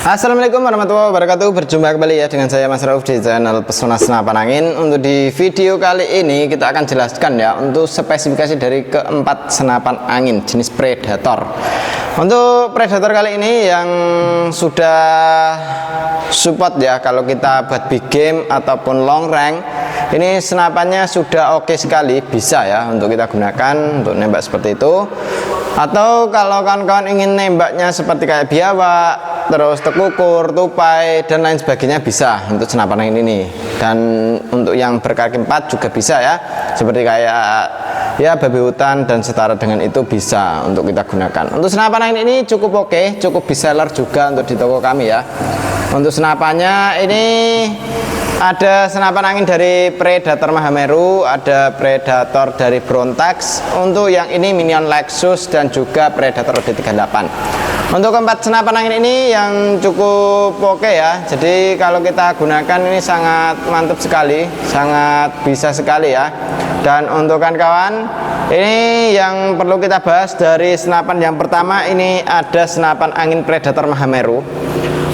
Assalamualaikum warahmatullahi wabarakatuh. Berjumpa kembali ya dengan saya Mas Rauf di channel Pesona Senapan Angin. Untuk di video kali ini kita akan jelaskan ya untuk spesifikasi dari keempat senapan angin jenis Predator. Untuk Predator kali ini yang sudah support ya, kalau kita buat big game ataupun long range, ini senapannya sudah oke sekali, bisa ya untuk kita gunakan untuk nembak seperti itu. Atau kalau kawan-kawan ingin nembaknya seperti kayak biawak, terus tekukur, tupai dan lain sebagainya, bisa untuk senapan angin ini. Dan untuk yang berkaki 4 juga bisa ya, seperti kayak ya babi hutan dan setara dengan itu bisa untuk kita gunakan. Untuk senapan angin ini cukup oke, cukup bisa seller juga untuk di toko kami ya. Untuk senapannya ini ada senapan angin dari Predator Mahameru, ada Predator dari Brontax. Untuk yang ini Minion Lexus dan juga Predator OD38. Untuk keempat senapan angin ini yang cukup oke ya. Jadi kalau kita gunakan ini sangat mantap sekali, sangat bisa sekali ya. Dan untuk kawan-kawan, ini yang perlu kita bahas dari senapan yang pertama, ini ada senapan angin Predator Mahameru.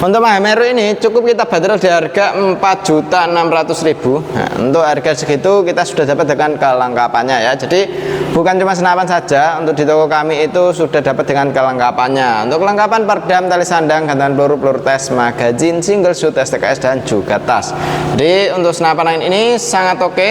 Untuk Mahameru ini cukup kita bandrol di harga 4.600.000. Nah, untuk harga segitu kita sudah dapat dengan kelengkapannya ya. Jadi bukan cuma senapan saja, untuk di toko kami itu sudah dapat dengan kelengkapannya. Untuk kelengkapan perdam, tali sandang, gantungan peluru, peluru tes, magazin, single shoot, STKS dan juga tas. Jadi untuk senapan angin ini sangat oke.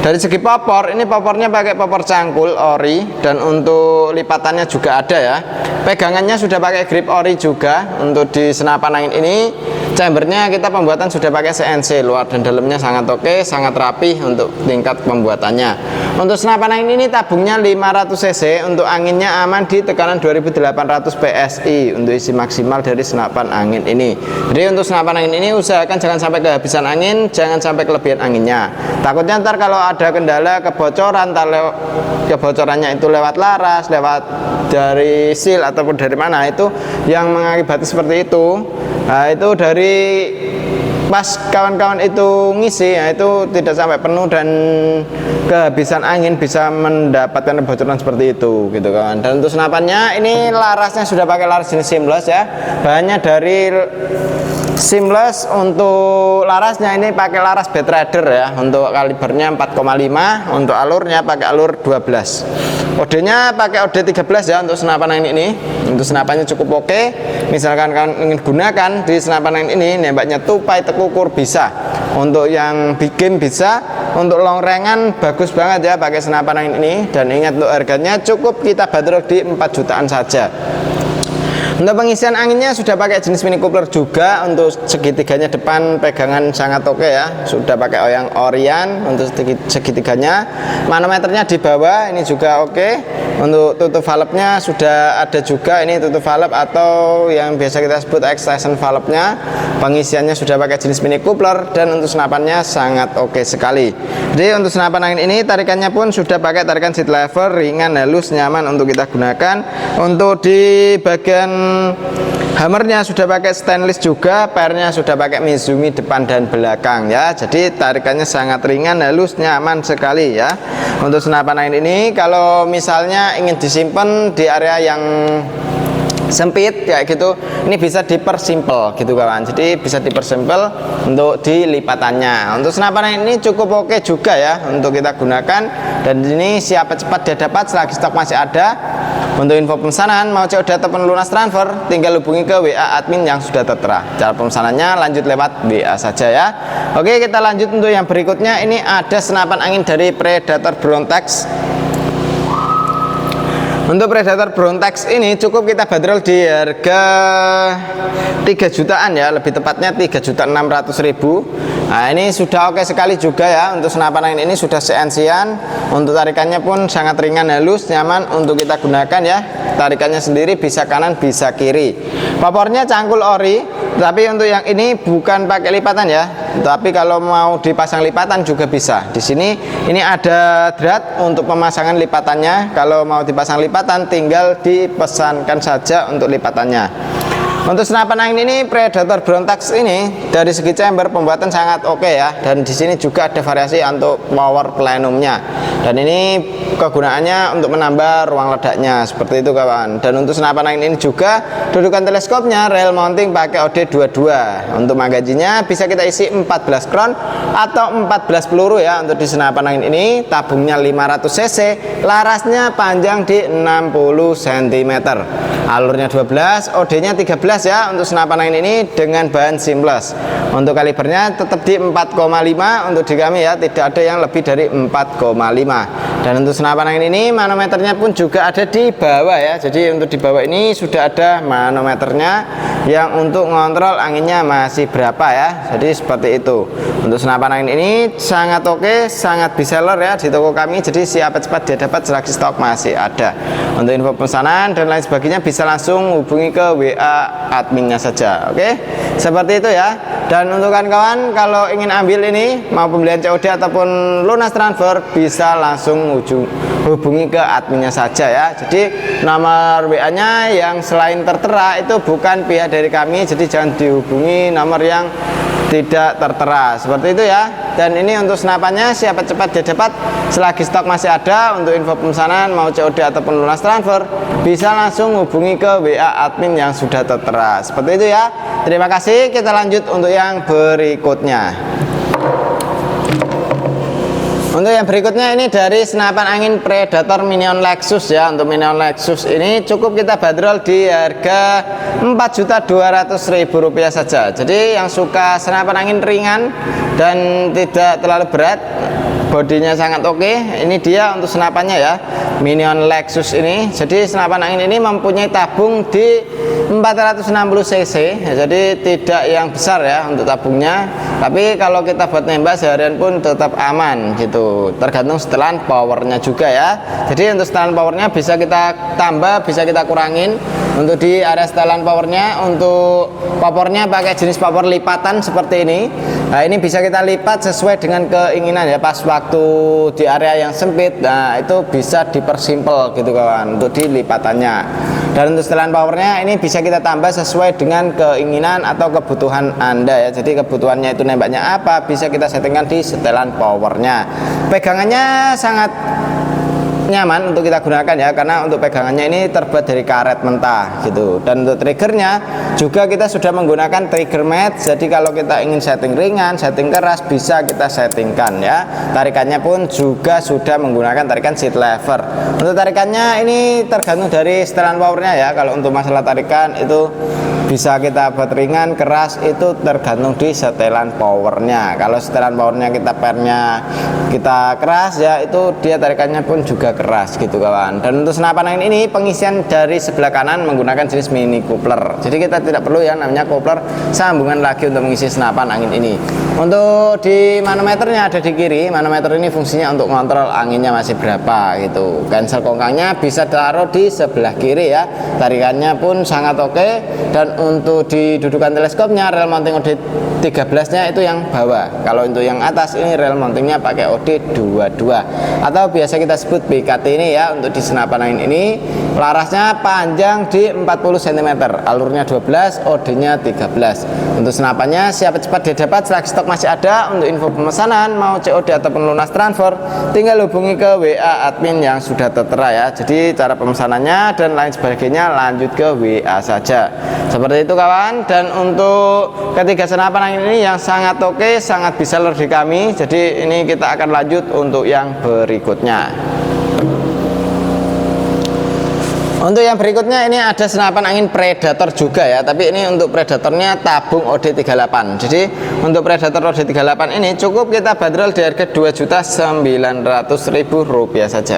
Dari segi popor, ini popornya pakai popor cangkul ori, dan untuk lipatannya juga ada ya. Pegangannya sudah pakai grip ori juga. Untuk di senapan angin ini chambernya kita pembuatan sudah pakai CNC, luar dan dalamnya sangat oke, sangat rapi untuk tingkat pembuatannya. Untuk senapan angin ini tabungnya 500 cc, untuk anginnya aman di tekanan 2800 PSI untuk isi maksimal dari senapan angin ini. Jadi untuk senapan angin ini usahakan jangan sampai kehabisan angin, jangan sampai kelebihan anginnya. Takutnya ntar kalau ada kendala kebocoran, kebocorannya itu lewat laras, lewat dari seal ataupun dari mana, itu yang mengakibatkan seperti itu. Nah, itu dari pas kawan-kawan itu ngisi ya, itu tidak sampai penuh dan kehabisan angin, bisa mendapatkan kebocoran seperti itu gitu kan. Dan untuk senapannya ini larasnya sudah pakai laras jenis seamless ya, bahannya dari seamless. Untuk larasnya ini pakai laras Batrider ya, untuk kalibernya 4,5, untuk alurnya pakai alur 12, OD-nya pakai OD13 ya. Untuk senapan angin ini, untuk senapannya cukup oke. Misalkan kalian ingin gunakan di senapan angin ini nembaknya tupai, tekukur bisa, untuk yang big game bisa, untuk long range bagus banget ya pakai senapan angin ini. Dan ingat, untuk harganya cukup kita bandrol di 4 jutaan saja. Untuk pengisian anginnya sudah pakai jenis mini coupler juga. Untuk segitiganya depan pegangan sangat oke ya, sudah pakai oyang Orion. Untuk segitiganya, manometernya di bawah ini juga oke. Untuk tutup valve-nya sudah ada juga, ini tutup valve atau yang biasa kita sebut extension valve-nya. Pengisiannya sudah pakai jenis mini coupler, dan untuk senapannya sangat oke sekali. Jadi untuk senapan angin ini tarikannya pun sudah pakai tarikan seat lever, ringan, halus, nyaman untuk kita gunakan. Untuk di bagian hammernya sudah pakai stainless juga, pairnya sudah pakai Mizumi depan dan belakang ya. Jadi tarikannya sangat ringan, halus, nyaman sekali ya. Untuk senapan angin ini kalau misalnya ingin disimpan di area yang sempit kayak gitu, ini bisa dipersimpel gitu kawan. Jadi bisa dipersimpel untuk dilipatannya. Untuk senapan angin ini cukup oke juga ya untuk kita gunakan, dan ini siap cepat dia dapat selagi stok masih ada. Untuk info pemesanan, mau COD ataupun lunas transfer, tinggal hubungi ke WA admin yang sudah tertera. Cara pemesanannya lanjut lewat WA saja ya. Oke, kita lanjut untuk yang berikutnya. Ini ada senapan angin dari Predator Brontax. Untuk Predator Brontax ini cukup kita bandrol di harga 3 jutaan ya, lebih tepatnya 3.600.000. Nah, ini sudah oke sekali juga ya. Untuk senapan angin ini sudah CNC-an. Untuk tarikannya pun sangat ringan, halus, nyaman untuk kita gunakan ya. Tarikannya sendiri bisa kanan bisa kiri. Popornya cangkul ori, tapi untuk yang ini bukan pakai lipatan ya. Tapi kalau mau dipasang lipatan juga bisa. Di sini ini ada drat untuk pemasangan lipatannya. Kalau mau dipasang lipatan tinggal dipesankan saja untuk lipatannya. Untuk senapan angin ini Predator Brontax ini dari segi chamber pembuatan sangat oke ya, dan di sini juga ada variasi untuk power plenumnya, dan ini kegunaannya untuk menambah ruang ledaknya seperti itu kawan. Dan untuk senapan angin ini juga dudukan teleskopnya rail mounting pakai OD22. Untuk magazinnya bisa kita isi 14 crown atau 14 peluru ya. Untuk di senapan angin ini tabungnya 500 cc, larasnya panjang di 60 cm, alurnya 12, OD nya 13 ya. Untuk senapan angin ini dengan bahan seamless. Untuk kalibernya tetap di 4,5 untuk di kami ya, tidak ada yang lebih dari 4,5. Dan untuk senapan angin ini manometernya pun juga ada di bawah ya. Jadi untuk di bawah ini sudah ada manometernya yang untuk ngontrol anginnya masih berapa ya. Jadi seperti itu. Untuk senapan angin ini sangat oke, sangat bisa seller ya di toko kami. Jadi siapa cepat dia dapat, selagi stok masih ada. Untuk info pemesanan dan lain sebagainya bisa langsung hubungi ke WA adminnya saja. Oke, seperti itu ya. Dan untuk kawan-kawan kalau ingin ambil ini mau pembelian COD ataupun lunas transfer bisa langsung hubungi ke adminnya saja ya. Jadi nomor WA nya yang selain tertera itu bukan pihak dari kami, jadi jangan dihubungi nomor yang tidak tertera seperti itu ya. Dan ini untuk senapannya siapa cepat dia dapat, selagi stok masih ada. Untuk info pemesanan mau COD ataupun lunas transfer bisa langsung hubungi ke WA admin yang sudah tertera seperti itu ya. Terima kasih, kita lanjut untuk yang berikutnya. Untuk yang berikutnya ini dari senapan angin Predator Minion Lexus ya. Untuk Minion Lexus ini cukup kita bandrol di harga Rp4.200.000 saja. Jadi yang suka senapan angin ringan dan tidak terlalu berat, bodinya sangat oke, ini dia untuk senapannya ya, Minion Lexus ini. Jadi senapan angin ini mempunyai tabung di 460 cc ya, jadi tidak yang besar ya untuk tabungnya, tapi kalau kita buat nembak seharian pun tetap aman gitu, tergantung setelan powernya juga ya. Jadi untuk setelan powernya bisa kita tambah, bisa kita kurangin. Untuk di area setelan powernya, untuk popornya pakai jenis popor lipatan seperti ini. Nah ini bisa kita lipat sesuai dengan keinginan ya, pas waktu di area yang sempit, nah itu bisa dipersimpel gitu kawan untuk di lipatannya. Dan untuk setelan powernya ini bisa kita tambah sesuai dengan keinginan atau kebutuhan Anda ya. Jadi kebutuhannya itu nembaknya apa, bisa kita settingkan di setelan powernya. Pegangannya sangat nyaman untuk kita gunakan ya, karena untuk pegangannya ini terbuat dari karet mentah gitu. Dan untuk triggernya juga kita sudah menggunakan trigger mat, jadi kalau kita ingin setting ringan, setting keras bisa kita settingkan ya. Tarikannya pun juga sudah menggunakan tarikan seat lever. Untuk tarikannya ini tergantung dari setelan powernya ya. Kalau untuk masalah tarikan itu bisa kita buat ringan, keras, itu tergantung di setelan powernya. Kalau setelan powernya kita pernya kita keras ya, itu dia tarikannya pun juga keras gitu kawan. Dan untuk senapan angin ini pengisian dari sebelah kanan menggunakan jenis mini coupler, jadi kita tidak perlu yang namanya coupler sambungan lagi untuk mengisi senapan angin ini. Untuk di manometernya ada di kiri. Manometer ini fungsinya untuk mengontrol anginnya masih berapa gitu. Cancel kongkangnya bisa taruh di sebelah kiri ya. Tarikannya pun sangat oke. Dan untuk di dudukan teleskopnya rel mounting OD13 nya itu yang bawah. Kalau untuk yang atas ini rel mountingnya pakai OD22 atau biasa kita sebut BKT ini ya. Untuk di senapan angin ini larasnya panjang di 40 cm, alurnya 12, OD nya 13. Untuk senapannya siapa cepat dia dapat, selagi stok masih ada. Untuk info pemesanan mau COD ataupun lunas transfer tinggal hubungi ke WA admin yang sudah tertera ya. Jadi cara pemesanannya dan lain sebagainya lanjut ke WA saja seperti itu kawan. Dan untuk ketiga senapan angin ini yang sangat oke, sangat bisa seller di kami. Jadi ini kita akan lanjut untuk yang berikutnya. Untuk yang berikutnya ini ada senapan angin Predator juga ya, tapi ini untuk Predatornya tabung OD38. Jadi untuk Predator OD38 ini cukup kita bandrol di harga Rp2.900.000 saja.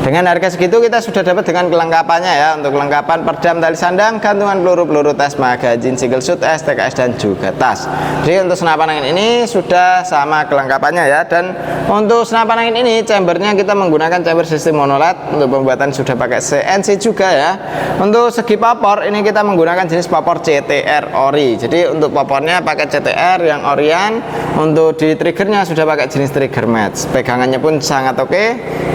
Dengan harga segitu kita sudah dapat dengan kelengkapannya ya. Untuk kelengkapan perdam tali sandang, gantungan peluru tas, magazin single shoot, STKS dan juga tas. Jadi untuk senapan angin ini sudah sama kelengkapannya ya. Dan untuk senapan angin ini chambernya kita menggunakan chamber sistem monoled. Untuk pembuatan sudah pakai CNC juga juga ya. Untuk segi popor ini kita menggunakan jenis popor CTR ori. Jadi untuk popornya pakai CTR yang orian. Untuk di triggernya sudah pakai jenis trigger match. Pegangannya pun sangat oke.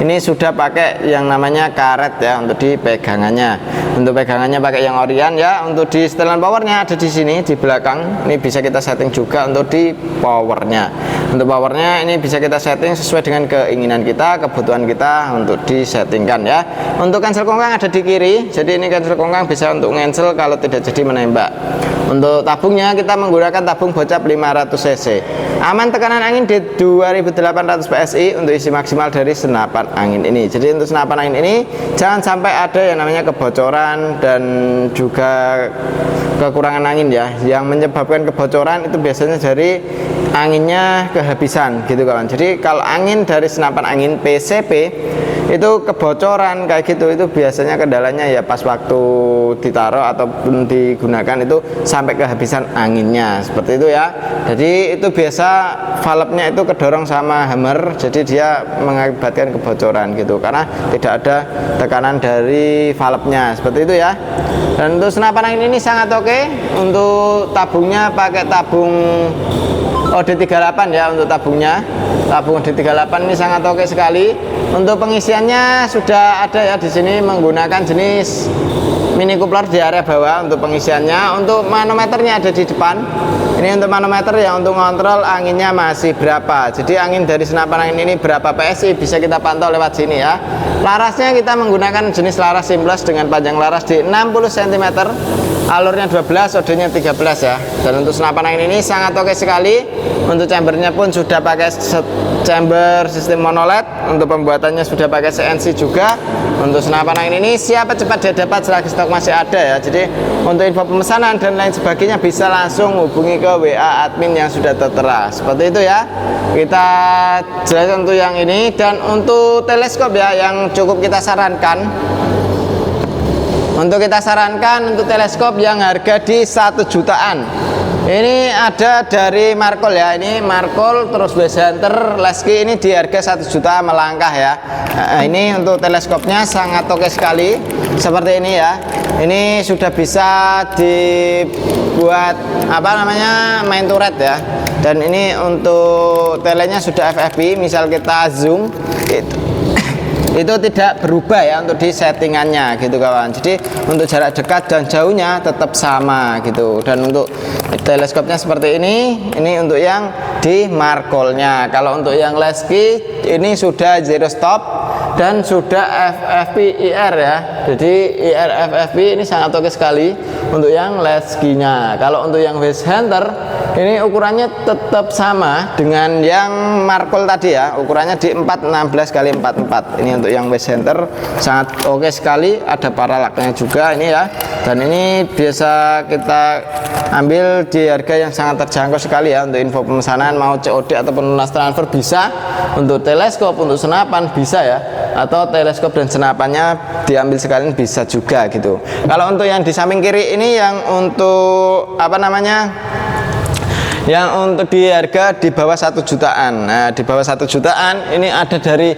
Ini sudah pakai yang namanya karet ya untuk di pegangannya. Untuk pegangannya pakai yang orian ya. Untuk di setelan powernya ada di sini di belakang. Ini bisa kita setting juga untuk di powernya. Untuk powernya ini bisa kita setting sesuai dengan keinginan kita, kebutuhan kita untuk disettingkan ya. Untuk cancel kongkang ada di kiri. Jadi ini cancel kongkang bisa untuk cancel kalau tidak jadi menembak. Untuk tabungnya kita menggunakan tabung bocap 500 cc. Aman tekanan angin di 2800 PSI untuk isi maksimal dari senapan angin ini. Jadi untuk senapan angin ini jangan sampai ada yang namanya kebocoran dan juga kekurangan angin ya. Yang menyebabkan kebocoran itu biasanya dari anginnya kehabisan gitu kawan. Jadi kalau angin dari senapan angin PCP itu kebocoran kayak gitu, itu biasanya kendalanya ya pas waktu ditaruh ataupun digunakan itu sampai kehabisan anginnya seperti itu ya. Jadi itu biasa valve-nya itu kedorong sama hammer, jadi dia mengakibatkan kebocoran gitu karena tidak ada tekanan dari valve-nya seperti itu ya. Dan untuk senapan angin ini sangat oke. Untuk tabungnya pakai tabung OD38 ya. Untuk tabungnya tabung OD38 ini sangat oke sekali. Untuk pengisiannya sudah ada ya di sini menggunakan jenis mini coupler di area bawah untuk pengisiannya. Untuk manometernya ada di depan. Ini untuk manometer ya, untuk ngontrol anginnya masih berapa. Jadi angin dari senapan angin ini berapa PSI bisa kita pantau lewat sini ya. Larasnya kita menggunakan jenis laras simples dengan panjang laras di 60 cm. Alurnya 12, odenya 13 ya. Dan untuk senapan angin ini sangat oke sekali. Untuk chambernya pun sudah pakai chamber sistem monoled. Untuk pembuatannya sudah pakai CNC juga. Untuk senapan angin ini siapa cepat dia dapat selagi stok masih ada ya. Jadi untuk info pemesanan dan lain sebagainya bisa langsung hubungi ke WA admin yang sudah tertera. Seperti itu ya. Kita jelaskan untuk yang ini. Dan untuk teleskop ya yang cukup kita sarankan. Untuk teleskop yang harga di 1 jutaan. Ini ada dari Markol ya. Ini Markol terus West Hunter Lesky ini di harga 1 juta melangkah ya. Nah, ini untuk teleskopnya sangat oke sekali. Seperti ini ya. Ini sudah bisa dibuat apa namanya main turret ya. Dan ini untuk telenya sudah FFP. Misal kita zoom itu tidak berubah ya untuk di settingannya gitu kawan. Jadi untuk jarak dekat dan jauhnya tetap sama gitu. Dan untuk teleskopnya seperti ini untuk yang di Markolnya. Kalau untuk yang Lesky ini sudah zero stop dan sudah FFP IR ya. Jadi IR FFP ini sangat oke sekali untuk yang Lesky-nya. Kalau untuk yang West Hunter ini ukurannya tetap sama dengan yang Markol tadi ya. Ukurannya di 416 x 44. Ini untuk yang West Hunter sangat oke sekali. Ada paralaknya juga ini ya. Dan ini biasa kita ambil di harga yang sangat terjangkau sekali ya. Untuk info pemesanan mau COD ataupun lunas transfer bisa. Untuk teleskop, untuk senapan bisa ya. Atau teleskop dan senapannya diambil sekalian bisa juga gitu. Kalau untuk yang di samping kiri ini yang untuk apa namanya? Yang untuk di harga di bawah 1 jutaan. Nah, di bawah 1 jutaan ini ada dari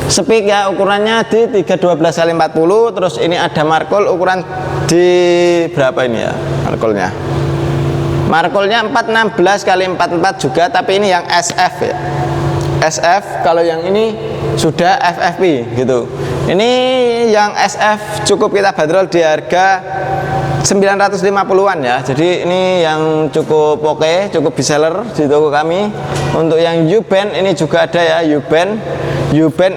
Speak ya, ukurannya di 312 x 40. Terus ini ada Markol ukuran di berapa ini ya? Markolnya 416 x 44 juga, tapi ini yang SF ya. SF, kalau yang ini sudah FFP gitu. Ini yang SF cukup kita bandrol di harga 950-an ya. Jadi ini yang cukup oke, cukup bestseller di toko kami. Untuk yang U-band ini juga ada ya, U-band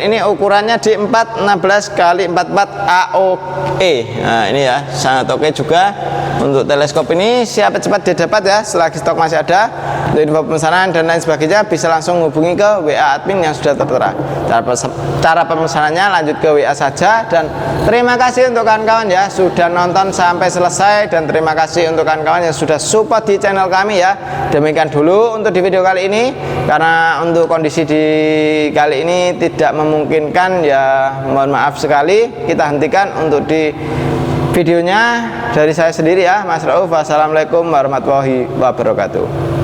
ini ukurannya di 416 x 44 AOE. Nah, ini ya sangat oke juga. Untuk teleskop ini siapa cepat dia dapat ya, selagi stok masih ada. Untuk info pemesanan dan lain sebagainya bisa langsung hubungi ke WA admin yang sudah tertera. Cara pemesanannya lanjut ke WA saja. Dan terima kasih untuk kawan-kawan ya sudah nonton sampai selesai, dan terima kasih untuk kawan-kawan yang sudah support di channel kami ya. Demikian dulu untuk di video kali ini, karena untuk kondisi di kali ini tidak memungkinkan ya, mohon maaf sekali. Kita hentikan untuk di videonya dari saya sendiri ya, Mas Rauf. Wassalamualaikum warahmatullahi wabarakatuh.